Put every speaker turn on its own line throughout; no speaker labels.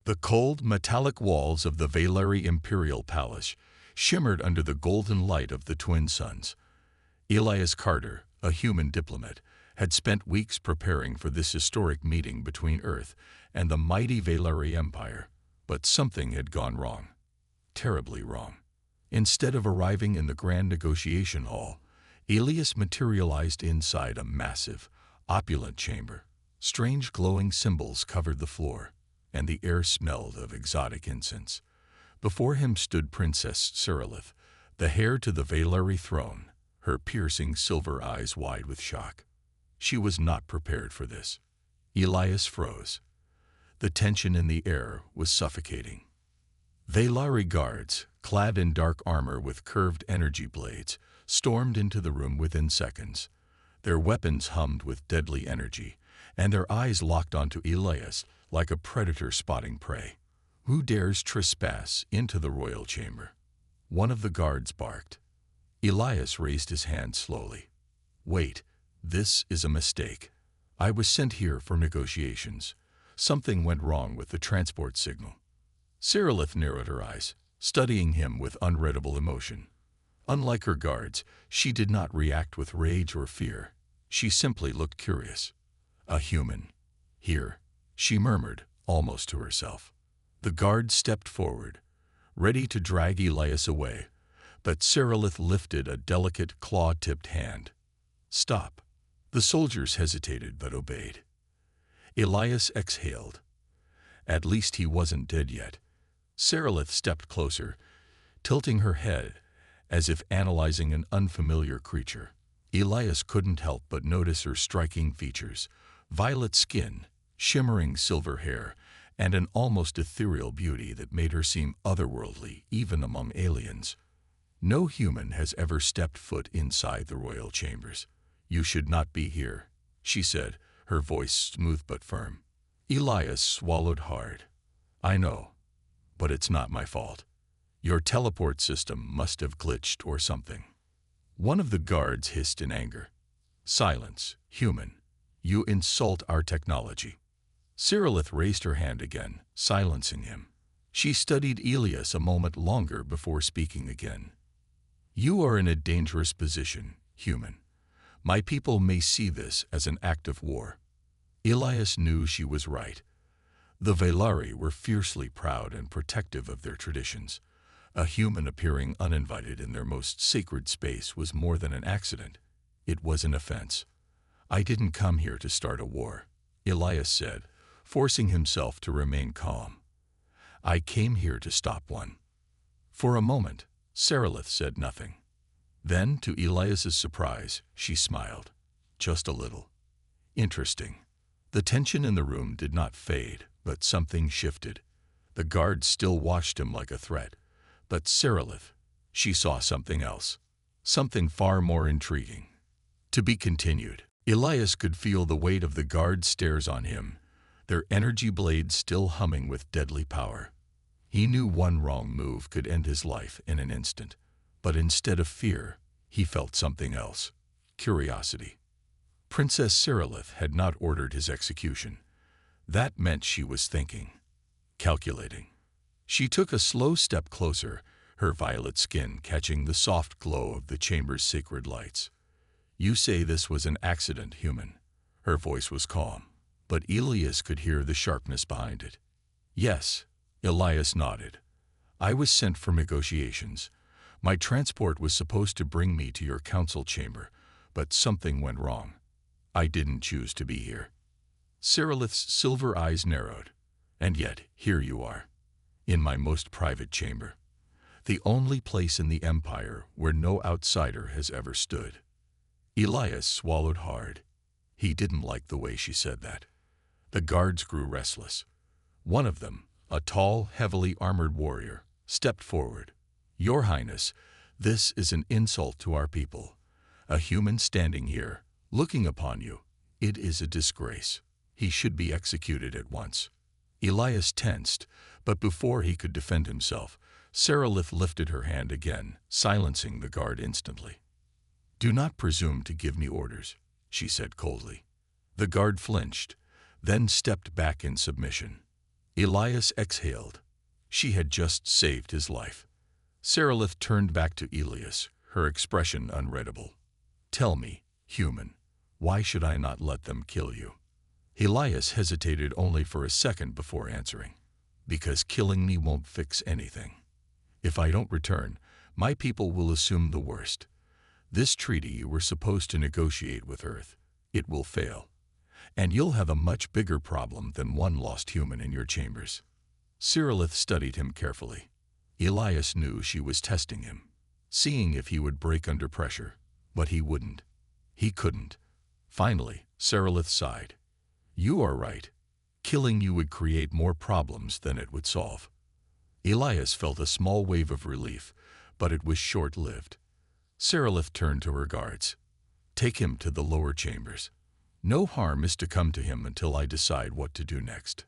The cold, metallic walls of the Valeri Imperial Palace shimmered under the golden light of the twin suns. Elias Carter, a human diplomat, had spent weeks preparing for this historic meeting between Earth and the mighty Valeri Empire, but something had gone wrong. Terribly wrong. Instead of arriving in the grand negotiation hall, Elias materialized inside a massive, opulent chamber. Strange glowing symbols covered the floor, and the air smelled of exotic incense. Before him stood Princess Cyrilith, the heir to the Valeri throne, her piercing silver eyes wide with shock. She was not prepared for this. Elias froze. The tension in the air was suffocating. Valeri guards, clad in dark armor with curved energy blades, stormed into the room within seconds. Their weapons hummed with deadly energy, and their eyes locked onto Elias like a predator spotting prey. Who dares trespass into the royal chamber? One of the guards barked. Elias raised his hand slowly. Wait, this is a mistake. I was sent here for negotiations. Something went wrong with the transport signal. Cyrilith narrowed her eyes, studying him with unreadable emotion. Unlike her guards, she did not react with rage or fear. She simply looked curious. A human. Here, she murmured, almost to herself. The guard stepped forward, ready to drag Elias away, but Cyrilith lifted a delicate, claw-tipped hand. Stop. The soldiers hesitated but obeyed. Elias exhaled. At least he wasn't dead yet. Cyrilith stepped closer, tilting her head as if analyzing an unfamiliar creature. Elias couldn't help but notice her striking features: violet skin, shimmering silver hair, and an almost ethereal beauty that made her seem otherworldly even among aliens. No human has ever stepped foot inside the royal chambers. You should not be here, she said, her voice smooth but firm. Elias swallowed hard. I know, but it's not my fault. Your teleport system must have glitched or something. One of the guards hissed in anger. Silence, human. You insult our technology. Cyrilith raised her hand again, silencing him. She studied Elias a moment longer before speaking again. You are in a dangerous position, human. My people may see this as an act of war. Elias knew she was right. The Valeri were fiercely proud and protective of their traditions. A human appearing uninvited in their most sacred space was more than an accident. It was an offense. I didn't come here to start a war, Elias said, forcing himself to remain calm. I came here to stop one. For a moment, Cyrilith said nothing. Then, to Elias's surprise, she smiled. Just a little. Interesting. The tension in the room did not fade, but something shifted. The guards still watched him like a threat. But Cyrilith, she saw something else. Something far more intriguing. To be continued. Elias could feel the weight of the guards' stares on him, their energy blades still humming with deadly power. He knew one wrong move could end his life in an instant. But instead of fear, he felt something else. Curiosity. Princess Cyrilith had not ordered his execution. That meant she was thinking, calculating. She took a slow step closer, her violet skin catching the soft glow of the chamber's sacred lights. You say this was an accident, human. Her voice was calm, but Elias could hear the sharpness behind it. Yes, Elias nodded. I was sent for negotiations. My transport was supposed to bring me to your council chamber, but something went wrong. I didn't choose to be here. Cyrilith's silver eyes narrowed. And yet, here you are, in my most private chamber, the only place in the empire where no outsider has ever stood. Elias swallowed hard. He didn't like the way she said that. The guards grew restless. One of them, a tall, heavily armored warrior, stepped forward. Your Highness, this is an insult to our people. A human standing here, looking upon you. It is a disgrace. He should be executed at once. Elias tensed, but before he could defend himself, Cyrilith lifted her hand again, silencing the guard instantly. Do not presume to give me orders, she said coldly. The guard flinched, then stepped back in submission. Elias exhaled. She had just saved his life. Seralith turned back to Elias, her expression unreadable. "Tell me, human, why should I not let them kill you?" Elias hesitated only for a second before answering. "Because killing me won't fix anything. If I don't return, my people will assume the worst. This treaty you were supposed to negotiate with Earth, it will fail. And you'll have a much bigger problem than one lost human in your chambers." Seralith studied him carefully. Elias knew she was testing him, seeing if he would break under pressure, but he wouldn't. He couldn't. Finally, Seralith sighed. "You are right. Killing you would create more problems than it would solve." Elias felt a small wave of relief, but it was short-lived. Seralith turned to her guards. "Take him to the lower chambers. No harm is to come to him until I decide what to do next."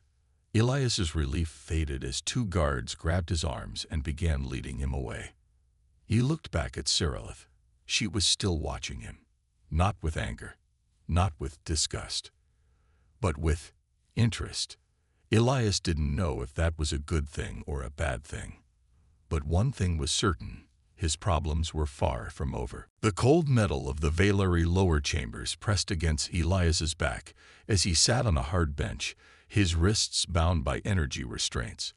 Elias's relief faded as two guards grabbed his arms and began leading him away. He looked back at Seralith. She was still watching him, not with anger, not with disgust, but with interest. Elias didn't know if that was a good thing or a bad thing. But one thing was certain. His problems were far from over. The cold metal of the Valeri lower chambers pressed against Elias's back as he sat on a hard bench, his wrists bound by energy restraints.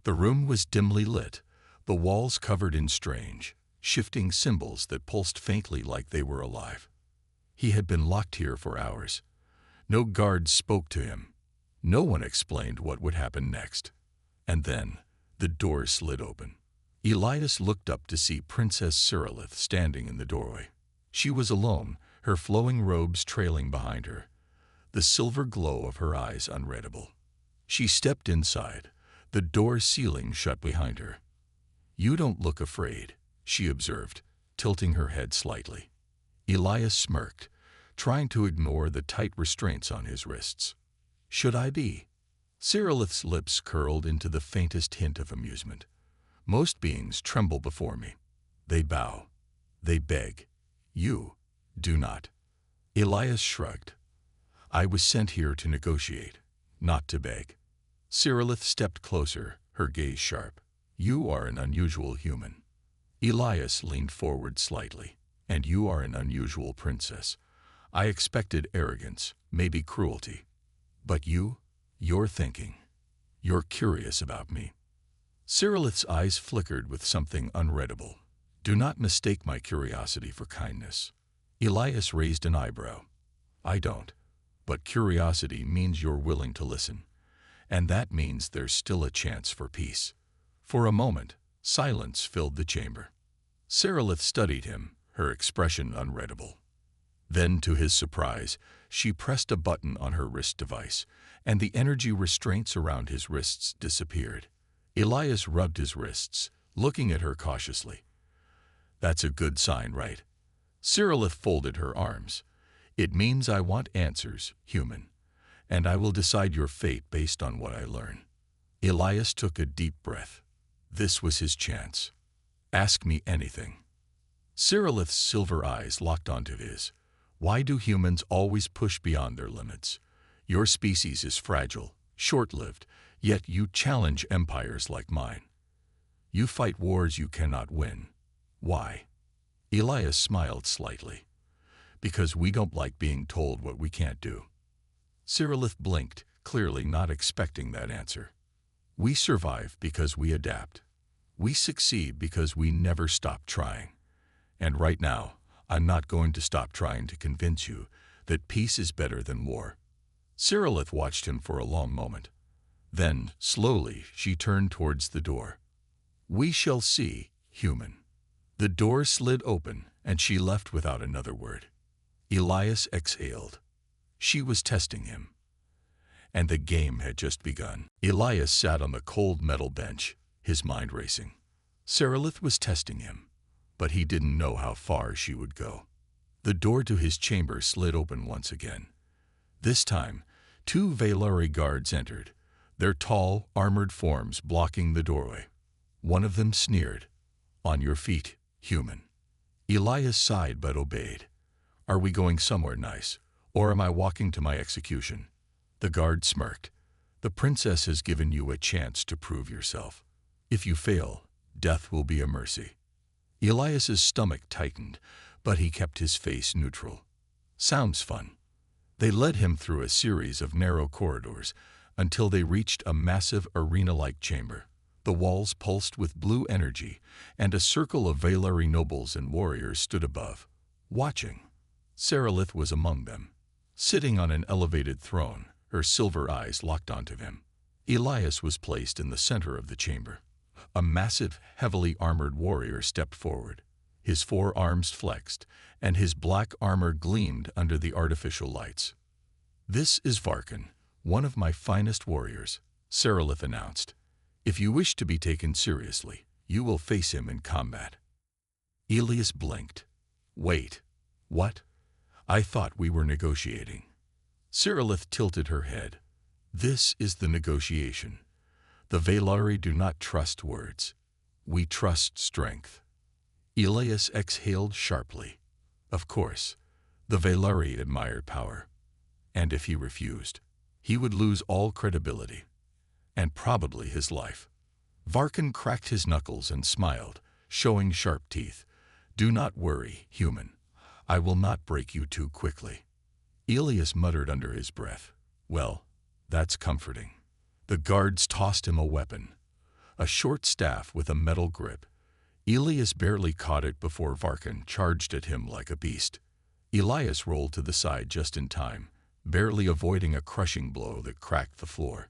The room was dimly lit, the walls covered in strange, shifting symbols that pulsed faintly like they were alive. He had been locked here for hours. No guard spoke to him. No one explained what would happen next. And then, the door slid open. Elias looked up to see Princess Seralith standing in the doorway. She was alone, her flowing robes trailing behind her, the silver glow of her eyes unreadable. She stepped inside, the door sealing shut behind her. "You don't look afraid," she observed, tilting her head slightly. Elias smirked, trying to ignore the tight restraints on his wrists. "Should I be?" Seralith's lips curled into the faintest hint of amusement. "Most beings tremble before me. They bow. They beg. You do not." Elias shrugged. "I was sent here to negotiate, not to beg." Seralith stepped closer, her gaze sharp. "You are an unusual human." Elias leaned forward slightly. "And you are an unusual princess. I expected arrogance, maybe cruelty. But you're thinking. You're curious about me." Seralith's eyes flickered with something unreadable. "Do not mistake my curiosity for kindness." Elias raised an eyebrow. "I don't. But curiosity means you're willing to listen. And that means there's still a chance for peace." For a moment, silence filled the chamber. Seralith studied him, her expression unreadable. Then, to his surprise, she pressed a button on her wrist device, and the energy restraints around his wrists disappeared. Elias rubbed his wrists, looking at her cautiously. "That's a good sign, right?" Seralith folded her arms. "It means I want answers, human, and I will decide your fate based on what I learn." Elias took a deep breath. This was his chance. "Ask me anything." Seralith's silver eyes locked onto his. "Why do humans always push beyond their limits? Your species is fragile, short-lived, yet you challenge empires like mine. You fight wars you cannot win. Why?" Elias smiled slightly. "Because we don't like being told what we can't do." Seralith blinked, clearly not expecting that answer. "We survive because we adapt. We succeed because we never stop trying. And right now, I'm not going to stop trying to convince you that peace is better than war." Seralith watched him for a long moment. Then, slowly, she turned towards the door. "We shall see, human." The door slid open, and she left without another word. Elias exhaled. She was testing him. And the game had just begun. Elias sat on the cold metal bench, his mind racing. Seralith was testing him, but he didn't know how far she would go. The door to his chamber slid open once again. This time, 2 Valeri guards entered, their tall, armored forms blocking the doorway. One of them sneered, "On your feet, human." Elias sighed but obeyed. "Are we going somewhere nice, or am I walking to my execution?" The guard smirked. The princess has given you a chance to prove yourself. If you fail, death will be a mercy." Elias's stomach tightened, but he kept his face neutral. "Sounds fun." They led him through a series of narrow corridors until they reached a massive arena-like chamber. The walls pulsed with blue energy, and a circle of Vaylari nobles and warriors stood above, watching. Seralith was among them, sitting on an elevated throne, her silver eyes locked onto him. Elias was placed in the center of the chamber. A massive, heavily armored warrior stepped forward. His forearms flexed, and his black armor gleamed under the artificial lights. "This is Varkan, one of my finest warriors," Seralith announced. "If you wish to be taken seriously, you will face him in combat." Elias blinked. "Wait, what? I thought we were negotiating." Seralith tilted her head. "This is the negotiation. The Vaylari do not trust words. We trust strength." Elias exhaled sharply. Of course, the Vaylari admired power. And if he refused, he would lose all credibility, and probably his life. Varkan cracked his knuckles and smiled, showing sharp teeth. "Do not worry, human. I will not break you too quickly." Elias muttered under his breath. "Well, that's comforting." The guards tossed him a weapon, a short staff with a metal grip. Elias barely caught it before Varkan charged at him like a beast. Elias rolled to the side just in time, barely avoiding a crushing blow that cracked the floor.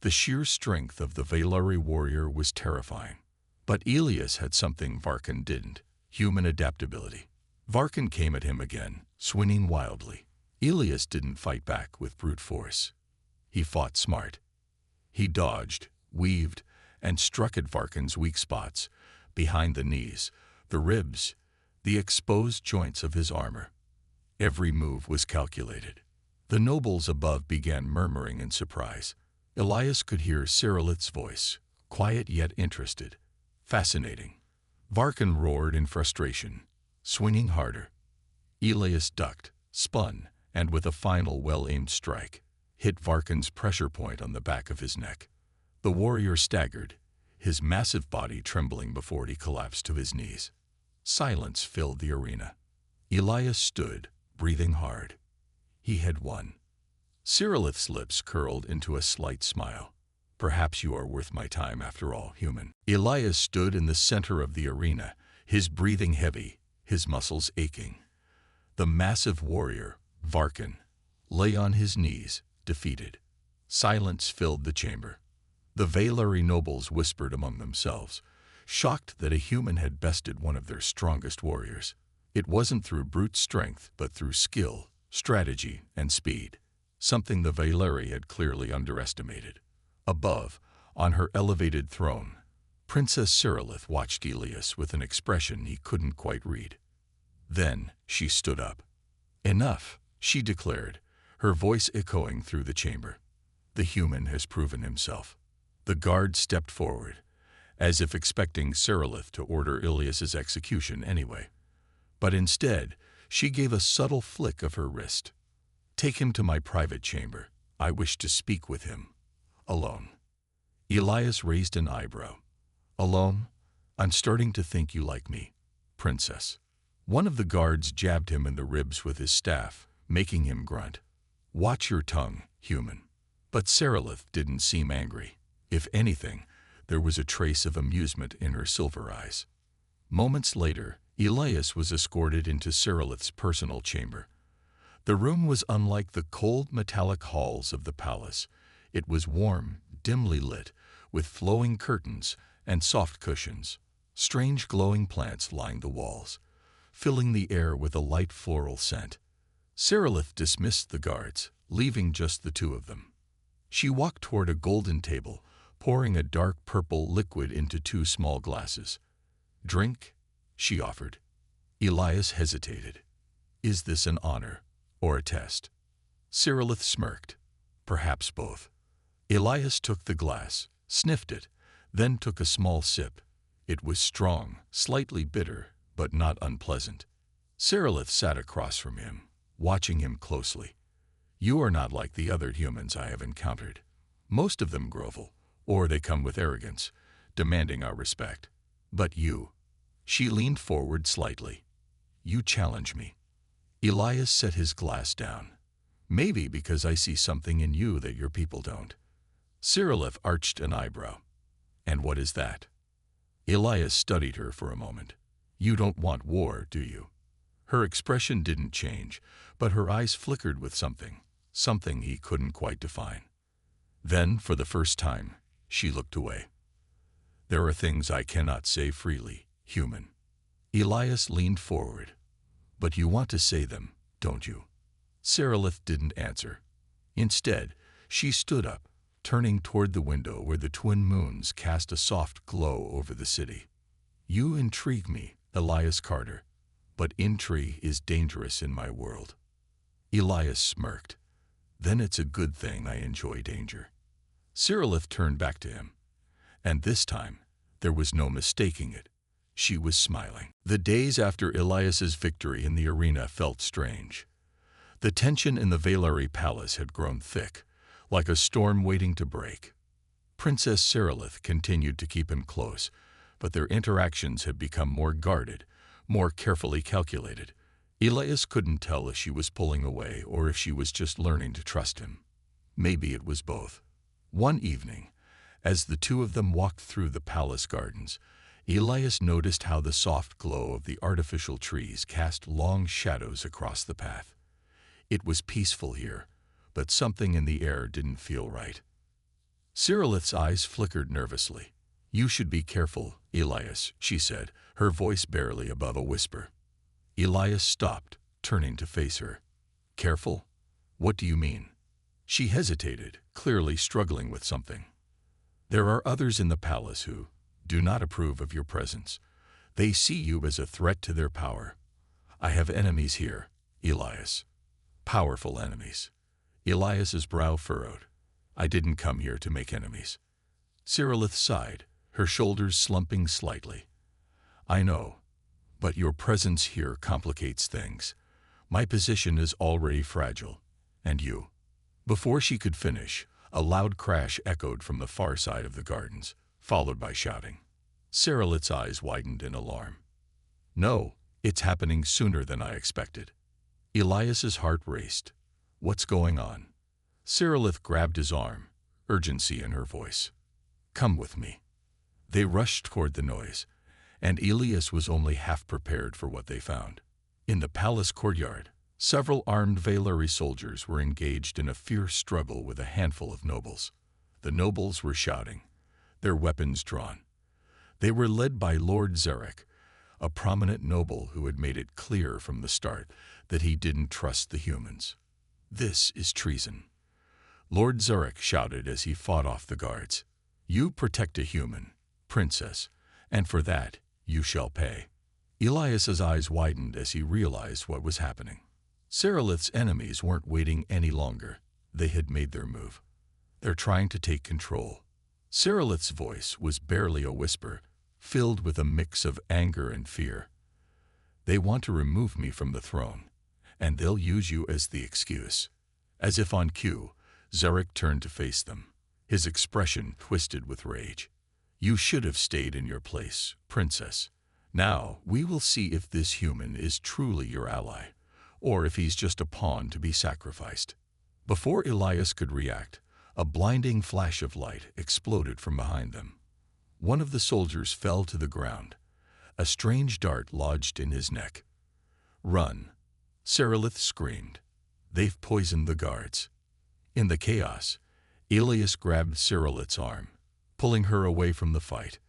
The sheer strength of the Vaylari warrior was terrifying. But Elias had something Varkan didn't: human adaptability. Varkan came at him again, swinging wildly. Elias didn't fight back with brute force. He fought smart. He dodged, weaved, and struck at Varkan's weak spots, behind the knees, the ribs, the exposed joints of his armor. Every move was calculated. The nobles above began murmuring in surprise. Elias could hear Seralith's voice, quiet yet interested. "Fascinating." Varkan roared in frustration, swinging harder. Elias ducked, spun, and with a final well-aimed strike, hit Varkan's pressure point on the back of his neck. The warrior staggered, his massive body trembling before he collapsed to his knees. Silence filled the arena. Elias stood, breathing hard. He had won. Seralith's lips curled into a slight smile. "Perhaps you are worth my time after all, human." Elias stood in the center of the arena, his breathing heavy, his muscles aching. The massive warrior, Varkan, lay on his knees, defeated. Silence filled the chamber. The Vaylari nobles whispered among themselves, shocked that a human had bested one of their strongest warriors. It wasn't through brute strength, but through skill, strategy, and speed, something the Vaylari had clearly underestimated. Above, on her elevated throne, Princess Seralith watched Elias with an expression he couldn't quite read. Then she stood up. "Enough," she declared, her voice echoing through the chamber. "The human has proven himself." The guard stepped forward, as if expecting Seralith to order Elias's execution anyway. But instead, she gave a subtle flick of her wrist. "Take him to my private chamber. I wish to speak with him. Alone." Elias raised an eyebrow. "Alone? I'm starting to think you like me, princess." One of the guards jabbed him in the ribs with his staff, making him grunt. "Watch your tongue, human." But Seralith didn't seem angry. If anything, there was a trace of amusement in her silver eyes. Moments later, Elias was escorted into Seralith's personal chamber. The room was unlike the cold metallic halls of the palace. It was warm, dimly lit, with flowing curtains and soft cushions. Strange glowing plants lined the walls, filling the air with a light floral scent. Seralith dismissed the guards, leaving just the two of them. She walked toward a golden table, pouring a dark purple liquid into 2 small glasses. "Drink," she offered. Elias hesitated. Is this an honor or a test? Seralith smirked. Perhaps both. Elias took the glass, sniffed it, then took a small sip. It was strong, slightly bitter, but not unpleasant. Seralith sat across from him, watching him closely. "You are not like the other humans I have encountered. Most of them grovel, or they come with arrogance, demanding our respect. But you, she leaned forward slightly. You challenge me. Elias set his glass down. Maybe because I see something in you that your people don't. Cyrillith arched an eyebrow. And what is that? Elias studied her for a moment. You don't want war, do you? Her expression didn't change, but her eyes flickered with something he couldn't quite define. Then, for the first time, she looked away. There are things I cannot say freely, human. Elias leaned forward. But you want to say them, don't you? Cyrillith didn't answer. Instead, she stood up, turning toward the window where the twin moons cast a soft glow over the city. You intrigue me, Elias Carter, but intrigue is dangerous in my world. Elias smirked. Then it's a good thing I enjoy danger. Cyrillith turned back to him. And this time, there was no mistaking it. She was smiling. The days after Elias's victory in the arena felt strange. The tension in the Valeri palace had grown thick, like a storm waiting to break. Princess Cyrillith continued to keep him close, but their interactions had become more guarded, more carefully calculated. Elias couldn't tell if she was pulling away or if she was just learning to trust him. Maybe it was both. One evening, as the two of them walked through the palace gardens, Elias noticed how the soft glow of the artificial trees cast long shadows across the path. It was peaceful here, but something in the air didn't feel right. Cyrillith's eyes flickered nervously. You should be careful, Elias, she said, her voice barely above a whisper. Elias stopped, turning to face her. Careful? What do you mean? She hesitated, clearly struggling with something. There are others in the palace who do not approve of your presence. They see you as a threat to their power. I have enemies here, Elias. Powerful enemies. Elias's brow furrowed. I didn't come here to make enemies. Cyrillith sighed, her shoulders slumping slightly. I know, but your presence here complicates things. My position is already fragile, and you. Before she could finish, a loud crash echoed from the far side of the gardens, followed by shouting. Cyrillith's eyes widened in alarm. No, it's happening sooner than I expected. Elias's heart raced. What's going on? Cyrillith grabbed his arm, urgency in her voice. Come with me. They rushed toward the noise, and Elias was only half prepared for what they found. In the palace courtyard, several armed Valeri soldiers were engaged in a fierce struggle with a handful of nobles. The nobles were shouting, their weapons drawn. They were led by Lord Zarek, a prominent noble who had made it clear from the start that he didn't trust the humans. This is treason. Lord Zarek shouted as he fought off the guards. You protect a human, princess, and for that you shall pay. Elias's eyes widened as he realized what was happening. Cyrillith's enemies weren't waiting any longer. They had made their move. They're trying to take control. Cyrillith's voice was barely a whisper, filled with a mix of anger and fear. They want to remove me from the throne, and they'll use you as the excuse. As if on cue, Zarek turned to face them, his expression twisted with rage. You should have stayed in your place, princess. Now we will see if this human is truly your ally, or if he's just a pawn to be sacrificed. Before Elias could react, a blinding flash of light exploded from behind them. One of the soldiers fell to the ground. A strange dart lodged in his neck. Run! Cyrillith screamed. They've poisoned the guards. In the chaos, Elias grabbed Cyrillith's arm, pulling her away from the fight.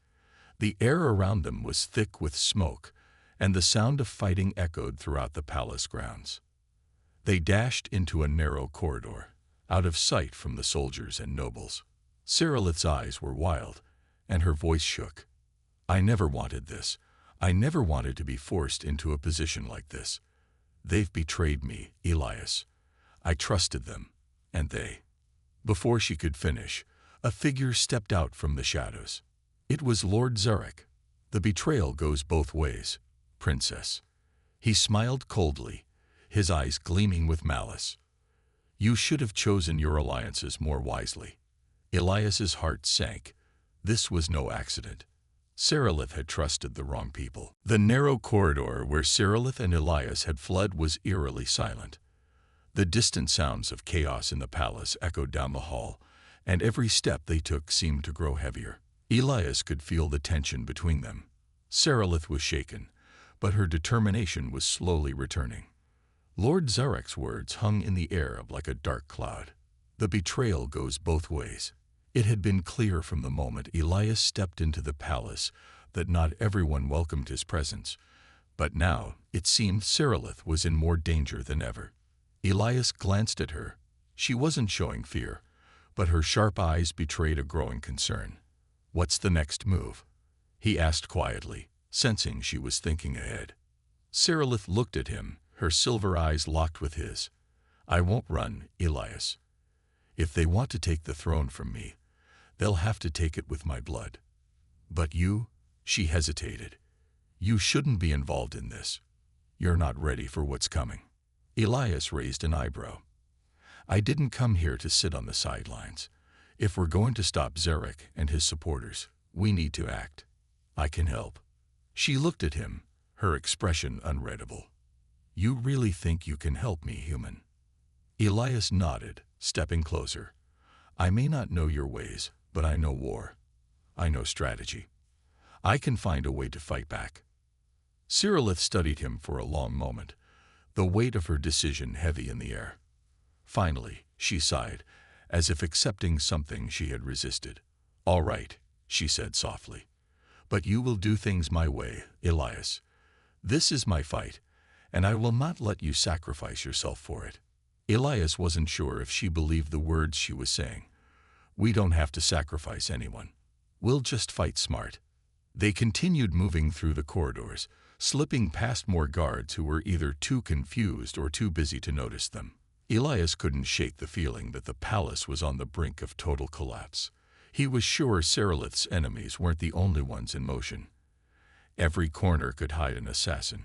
The air around them was thick with smoke, and the sound of fighting echoed throughout the palace grounds. They dashed into a narrow corridor, out of sight from the soldiers and nobles. Cyrillith's eyes were wild, and her voice shook. I never wanted this. I never wanted to be forced into a position like this. They've betrayed me, Elias. I trusted them, and they. Before she could finish, a figure stepped out from the shadows. It was Lord Zarek. The betrayal goes both ways, princess. He smiled coldly, his eyes gleaming with malice. You should have chosen your alliances more wisely. Elias's heart sank. This was no accident. Seralith had trusted the wrong people. The narrow corridor where Seralith and Elias had fled was eerily silent. The distant sounds of chaos in the palace echoed down the hall, and every step they took seemed to grow heavier. Elias could feel the tension between them. Seralith was shaken, but her determination was slowly returning. Lord Zarek's words hung in the air like a dark cloud. The betrayal goes both ways. It had been clear from the moment Elias stepped into the palace that not everyone welcomed his presence, but now it seemed Seralith was in more danger than ever. Elias glanced at her. She wasn't showing fear, but her sharp eyes betrayed a growing concern. "What's the next move?" he asked quietly, sensing she was thinking ahead. Seralith looked at him, her silver eyes locked with his. "I won't run, Elias. If they want to take the throne from me, they'll have to take it with my blood. But you," she hesitated, "you shouldn't be involved in this. You're not ready for what's coming." Elias raised an eyebrow. "I didn't come here to sit on the sidelines. If we're going to stop Zarek and his supporters, we need to act. I can help." She looked at him, her expression unreadable. "You really think you can help me, human?" Elias nodded, stepping closer. "I may not know your ways, but I know war. I know strategy. I can find a way to fight back." Seralith studied him for a long moment, the weight of her decision heavy in the air. Finally, she sighed, as if accepting something she had resisted. "All right," she said softly. "But you will do things my way, Elias. This is my fight, and I will not let you sacrifice yourself for it." Elias wasn't sure if she believed the words she was saying. "We don't have to sacrifice anyone. We'll just fight smart." They continued moving through the corridors, slipping past more guards who were either too confused or too busy to notice them. Elias couldn't shake the feeling that the palace was on the brink of total collapse. He was sure Seralith's enemies weren't the only ones in motion. Every corner could hide an assassin,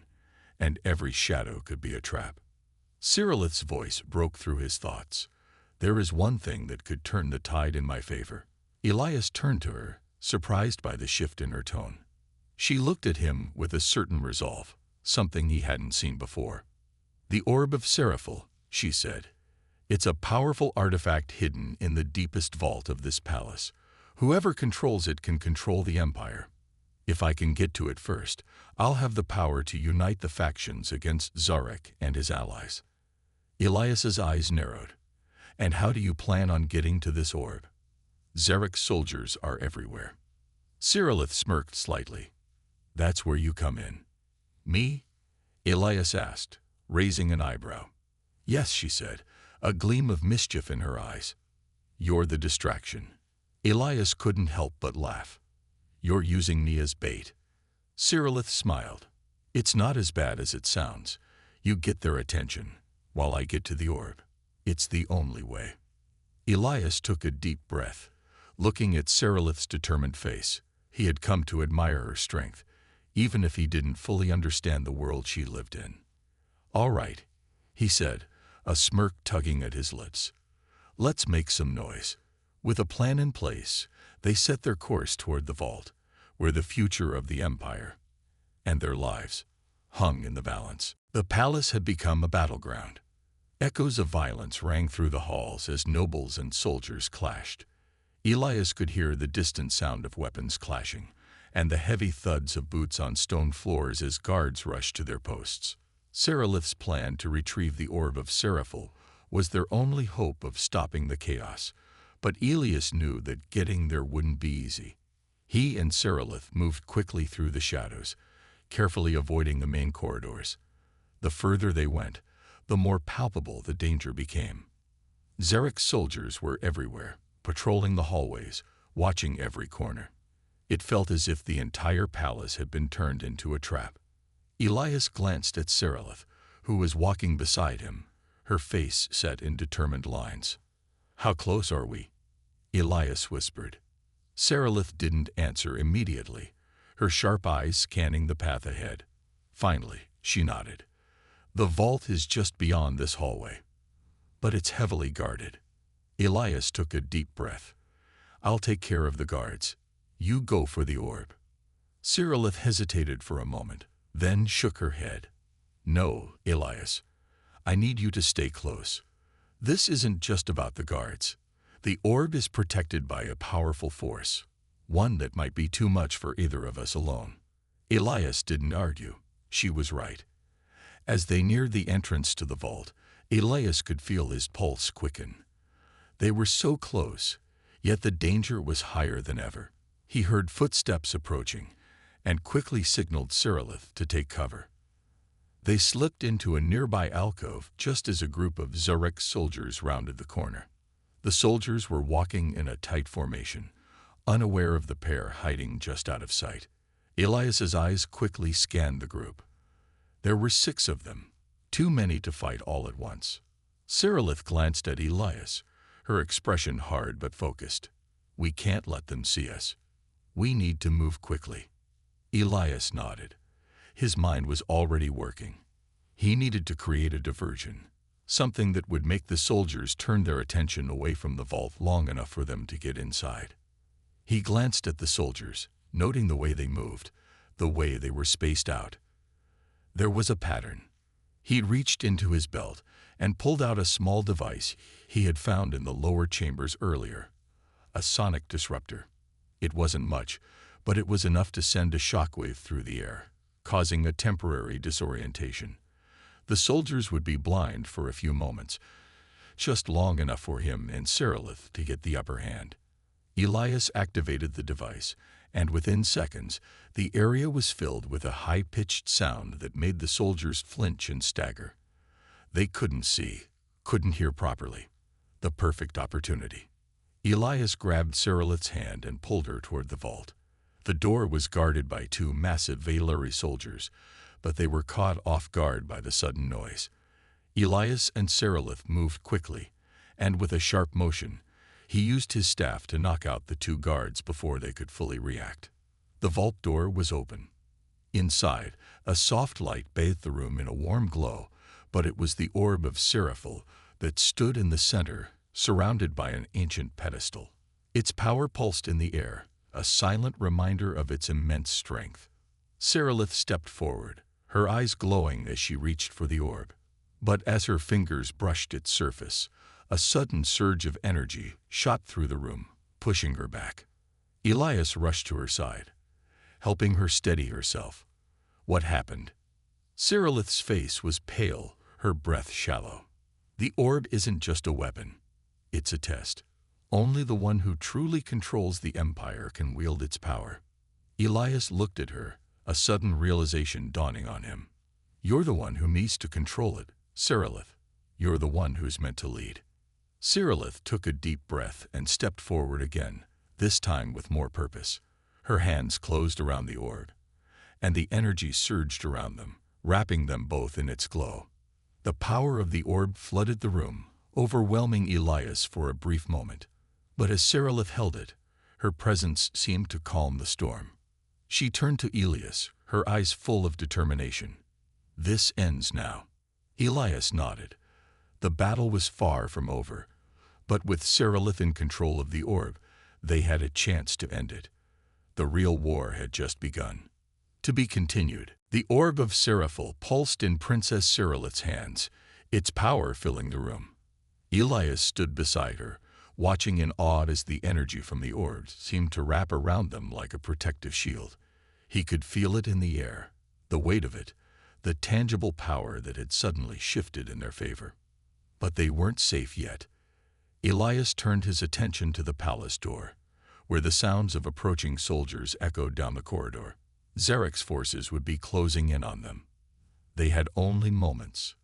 and every shadow could be a trap. Seralith's voice broke through his thoughts. "There is one thing that could turn the tide in my favor." Elias turned to her, surprised by the shift in her tone. She looked at him with a certain resolve, something he hadn't seen before. "The Orb of Seraphil," she said. "It's a powerful artifact hidden in the deepest vault of this palace. Whoever controls it can control the Empire. If I can get to it first, I'll have the power to unite the factions against Zarek and his allies." Elias's eyes narrowed. "And how do you plan on getting to this orb?" "Zarek's soldiers are everywhere." Seralith smirked slightly. "That's where you come in." "Me?" Elias asked, raising an eyebrow. "Yes," she said, a gleam of mischief in her eyes. "You're the distraction." Elias couldn't help but laugh. "You're using me as bait." Seralith smiled. "It's not as bad as it sounds. You get their attention, while I get to the orb. It's the only way." Elias took a deep breath. Looking at Seralith's determined face, he had come to admire her strength, even if he didn't fully understand the world she lived in. "All right," he said, a smirk tugging at his lips. "Let's make some noise." With a plan in place, they set their course toward the vault, where the future of the Empire and their lives hung in the balance. The palace had become a battleground. Echoes of violence rang through the halls as nobles and soldiers clashed. Elias could hear the distant sound of weapons clashing, and the heavy thuds of boots on stone floors as guards rushed to their posts. Seralith's plan to retrieve the Orb of Seraphil was their only hope of stopping the chaos, but Elias knew that getting there wouldn't be easy. He and Seralith moved quickly through the shadows, carefully avoiding the main corridors. The further they went, the more palpable the danger became. Zarek's soldiers were everywhere, patrolling the hallways, watching every corner. It felt as if the entire palace had been turned into a trap. Elias glanced at Seralith, who was walking beside him, her face set in determined lines. "How close are we?" Elias whispered. Seralith didn't answer immediately, her sharp eyes scanning the path ahead. Finally, she nodded. "The vault is just beyond this hallway, but it's heavily guarded." Elias took a deep breath. I'll take care of the guards. You go for the orb." Cyrillith hesitated for a moment, then shook her head. "No, Elias. I need you to stay close. This isn't just about the guards. The orb is protected by a powerful force, one that might be too much for either of us alone." Elias didn't argue. She was right. As they neared the entrance to the vault, Elias could feel his pulse quicken. They were so close, yet the danger was higher than ever. He heard footsteps approaching and quickly signaled Cyrillith to take cover. They slipped into a nearby alcove just as a group of Zurich soldiers rounded the corner. The soldiers were walking in a tight formation, unaware of the pair hiding just out of sight. Elias's eyes quickly scanned the group. There were 6 of them, too many to fight all at once. Cyrillith glanced at Elias, her expression hard but focused. "We can't let them see us. We need to move quickly." Elias nodded. His mind was already working. He needed to create a diversion, something that would make the soldiers turn their attention away from the vault long enough for them to get inside. He glanced at the soldiers, noting the way they moved, the way they were spaced out. There was a pattern. He reached into his belt and pulled out a small device he had found in the lower chambers earlier, a sonic disruptor. It wasn't much, but it was enough to send a shockwave through the air, causing a temporary disorientation. The soldiers would be blind for a few moments, just long enough for him and Cyrillith to get the upper hand. Elias activated the device, and within seconds, the area was filled with a high-pitched sound that made the soldiers flinch and stagger. They couldn't see, couldn't hear properly. The perfect opportunity. Elias grabbed Cyrillith's hand and pulled her toward the vault. The door was guarded by 2 massive Valeri soldiers, but they were caught off guard by the sudden noise. Elias and Cyrillith moved quickly, and with a sharp motion, he used his staff to knock out the 2 guards before they could fully react. The vault door was open. Inside, a soft light bathed the room in a warm glow, but it was the orb of Seraphil that stood in the center, surrounded by an ancient pedestal. Its power pulsed in the air, a silent reminder of its immense strength. Cyrillith stepped forward, her eyes glowing as she reached for the orb. But as her fingers brushed its surface, a sudden surge of energy shot through the room, pushing her back. Elias rushed to her side, helping her steady herself. What happened? Cyrillith's face was pale, her breath shallow. The orb isn't just a weapon. It's a test. Only the one who truly controls the Empire can wield its power. Elias looked at her, a sudden realization dawning on him. You're the one who needs to control it, Cyrillith. You're the one who's meant to lead. Cyrillith took a deep breath and stepped forward again, this time with more purpose. Her hands closed around the orb, and the energy surged around them, wrapping them both in its glow. The power of the orb flooded the room, overwhelming Elias for a brief moment. But as Cyrillith held it, her presence seemed to calm the storm. She turned to Elias, her eyes full of determination. This ends now. Elias nodded. The battle was far from over, but with Cyrillith in control of the orb, they had a chance to end it. The real war had just begun. To be continued. The orb of Seraphil pulsed in Princess Cyrillith's hands, its power filling the room. Elias stood beside her, watching in awe as the energy from the orb seemed to wrap around them like a protective shield. He could feel it in the air, the weight of it, the tangible power that had suddenly shifted in their favor. But they weren't safe yet. Elias turned his attention to the palace door, where the sounds of approaching soldiers echoed down the corridor. Zarek's forces would be closing in on them. They had only moments.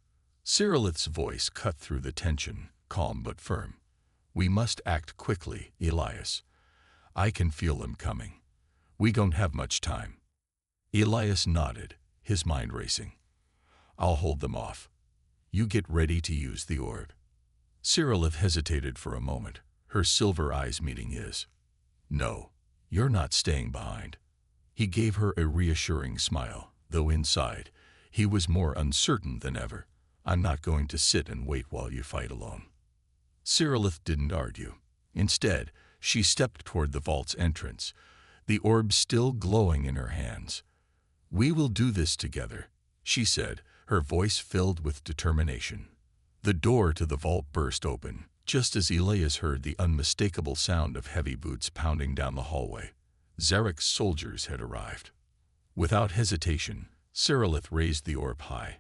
Cyrillith's voice cut through the tension, calm but firm. We must act quickly, Elias. I can feel them coming. We don't have much time. Elias nodded, his mind racing. I'll hold them off. You get ready to use the orb. Cyrillith hesitated for a moment, her silver eyes meeting his. No, you're not staying behind. He gave her a reassuring smile, though inside, he was more uncertain than ever. I'm not going to sit and wait while you fight alone. Cyrillith didn't argue. Instead, She stepped toward the vault's entrance, the orb still glowing in her hands. "We will do this together," she said, her voice filled with determination. The door to the vault burst open, just as Elias heard the unmistakable sound of heavy boots pounding down the hallway. Zarek's soldiers had arrived. Without hesitation, Serelith raised the orb high,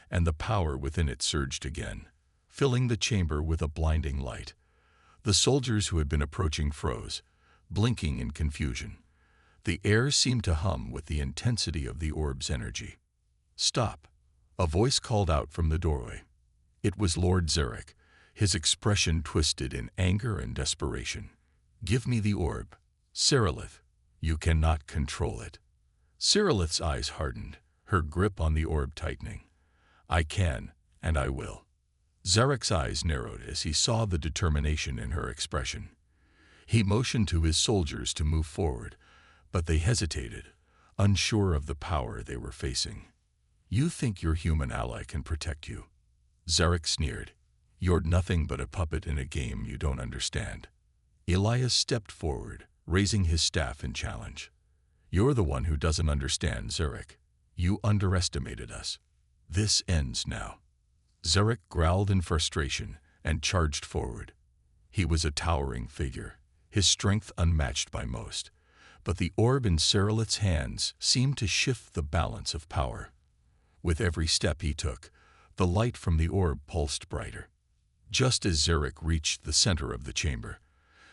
and the power within it surged again, filling the chamber with a blinding light. The soldiers who had been approaching froze, blinking in confusion. The air seemed to hum with the intensity of the orb's energy. "Stop!" A voice called out from the doorway. It was Lord Zarek, his expression twisted in anger and desperation. "Give me the orb. Serelith, you cannot control it." Serelith's eyes hardened, her grip on the orb tightening. "I can, and I will." Zarek's eyes narrowed as he saw the determination in her expression. He motioned to his soldiers to move forward, but they hesitated, unsure of the power they were facing. "You think your human ally can protect you?" Zarek sneered. "You're nothing but a puppet in a game you don't understand." Elias stepped forward, raising his staff in challenge. "You're the one who doesn't understand, Zarek. You underestimated us. This ends now." Zarek growled in frustration and charged forward. He was a towering figure, his strength unmatched by most, but the orb in Serelith's hands seemed to shift the balance of power. With every step he took, the light from the orb pulsed brighter. Just as Zarek reached the center of the chamber,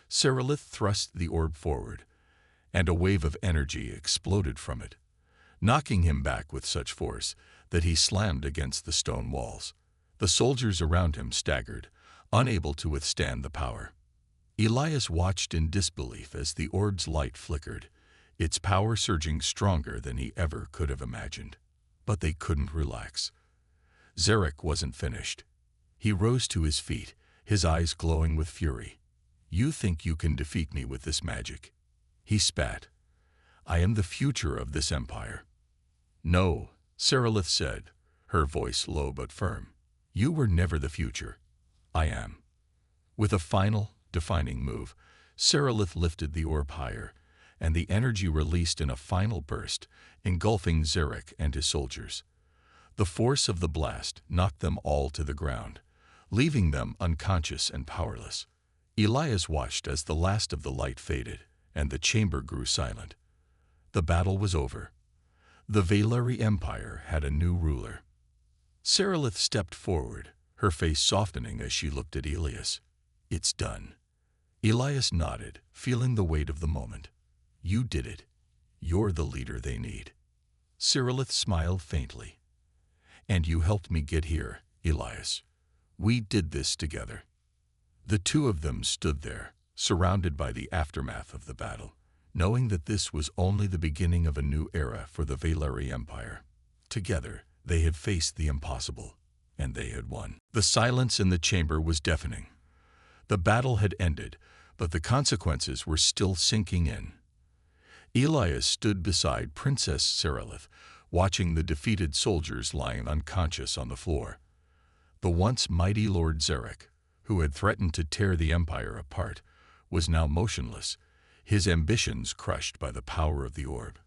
Serelith thrust the orb forward, and a wave of energy exploded from it, knocking him back with such force that he slammed against the stone walls. The soldiers around him staggered, unable to withstand the power. Elias watched in disbelief as the orb's light flickered, its power surging stronger than he ever could have imagined. But they couldn't relax. Zarek wasn't finished. He rose to his feet, his eyes glowing with fury. "You think you can defeat me with this magic?" He spat. "I am the future of this empire." "No," Serelith said, her voice low but firm. "You were never the future. I am." With a final, defining move, Serelith lifted the orb higher, and the energy released in a final burst, engulfing Zarek and his soldiers. The force of the blast knocked them all to the ground, leaving them unconscious and powerless. Elias watched as the last of the light faded, and the chamber grew silent. The battle was over. The Valeri Empire had a new ruler. Serelith stepped forward, her face softening as she looked at Elias. "It's done." Elias nodded, feeling the weight of the moment. "You did it. You're the leader they need." Serelith smiled faintly. "And you helped me get here, Elias. We did this together." The two of them stood there, surrounded by the aftermath of the battle, knowing that this was only the beginning of a new era for the Valeri Empire. Together, they had faced the impossible, and they had won. The silence in the chamber was deafening. The battle had ended, but the consequences were still sinking in. Elias stood beside Princess Serelith, watching the defeated soldiers lying unconscious on the floor. The once mighty Lord Zarek, who had threatened to tear the empire apart, was now motionless, his ambitions crushed by the power of the orb.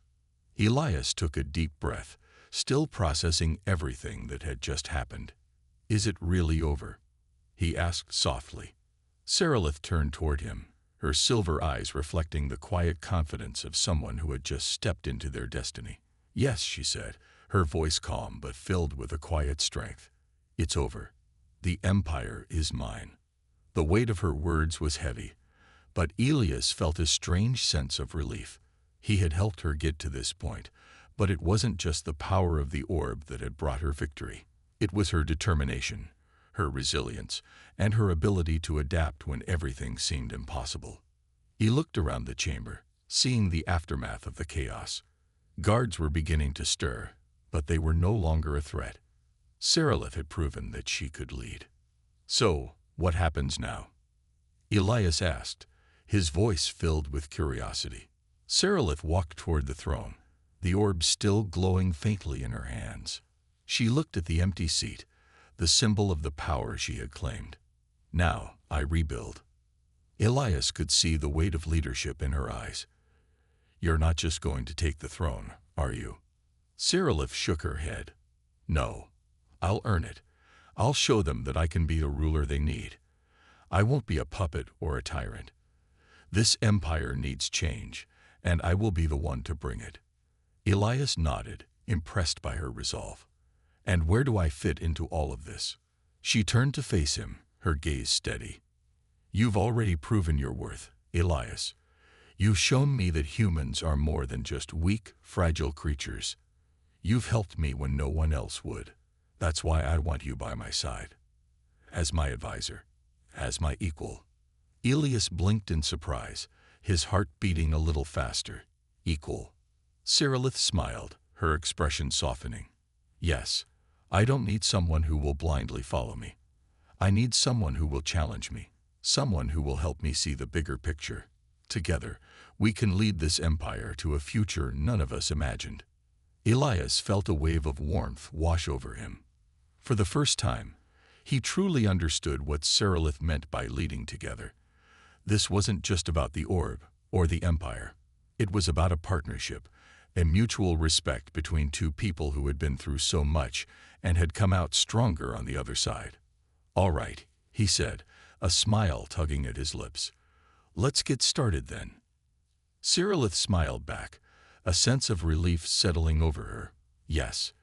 Elias took a deep breath, still processing everything that had just happened. "Is it really over?" he asked softly. Serelith turned toward him, her silver eyes reflecting the quiet confidence of someone who had just stepped into their destiny. "Yes," she said, her voice calm but filled with a quiet strength. "It's over. The empire is mine." The weight of her words was heavy, but Elias felt a strange sense of relief. He had helped her get to this point, but it wasn't just the power of the orb that had brought her victory. It was her determination, her resilience, and her ability to adapt when everything seemed impossible. He looked around the chamber, seeing the aftermath of the chaos. Guards were beginning to stir, but they were no longer a threat. Serelith had proven that she could lead. "So, what happens now?" Elias asked, his voice filled with curiosity. Serelith walked toward the throne, the orb still glowing faintly in her hands. She looked at the empty seat, the symbol of the power she had claimed. "Now, I rebuild." Elias could see the weight of leadership in her eyes. "You're not just going to take the throne, are you?" Cyrillith shook her head. "No. I'll earn it. I'll show them that I can be the ruler they need. I won't be a puppet or a tyrant. This empire needs change, and I will be the one to bring it." Elias nodded, impressed by her resolve. "And where do I fit into all of this?" She turned to face him, her gaze steady. "You've already proven your worth, Elias. You've shown me that humans are more than just weak, fragile creatures. You've helped me when no one else would. That's why I want you by my side. As my advisor. As my equal." Elias blinked in surprise, his heart beating a little faster. "Equal." Cyrillith smiled, her expression softening. "Yes, I don't need someone who will blindly follow me. I need someone who will challenge me, someone who will help me see the bigger picture. Together, we can lead this empire to a future none of us imagined." Elias felt a wave of warmth wash over him. For the first time, he truly understood what Cyrillith meant by leading together. This wasn't just about the orb or the empire. It was about a partnership, a mutual respect between two people who had been through so much and had come out stronger on the other side. "All right," he said, a smile tugging at his lips. "Let's get started then." Cyrillith smiled back, a sense of relief settling over her. "Yes,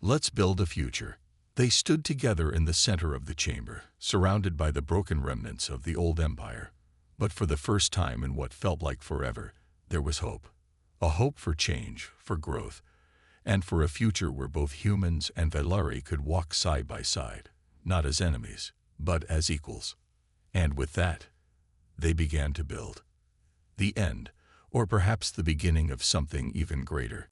let's build a future." They stood together in the center of the chamber, surrounded by the broken remnants of the old empire. But for the first time in what felt like forever, there was hope. A hope for change, for growth, and for a future where both humans and Velari could walk side by side, not as enemies, but as equals. And with that, they began to build. The end, or perhaps the beginning of something even greater.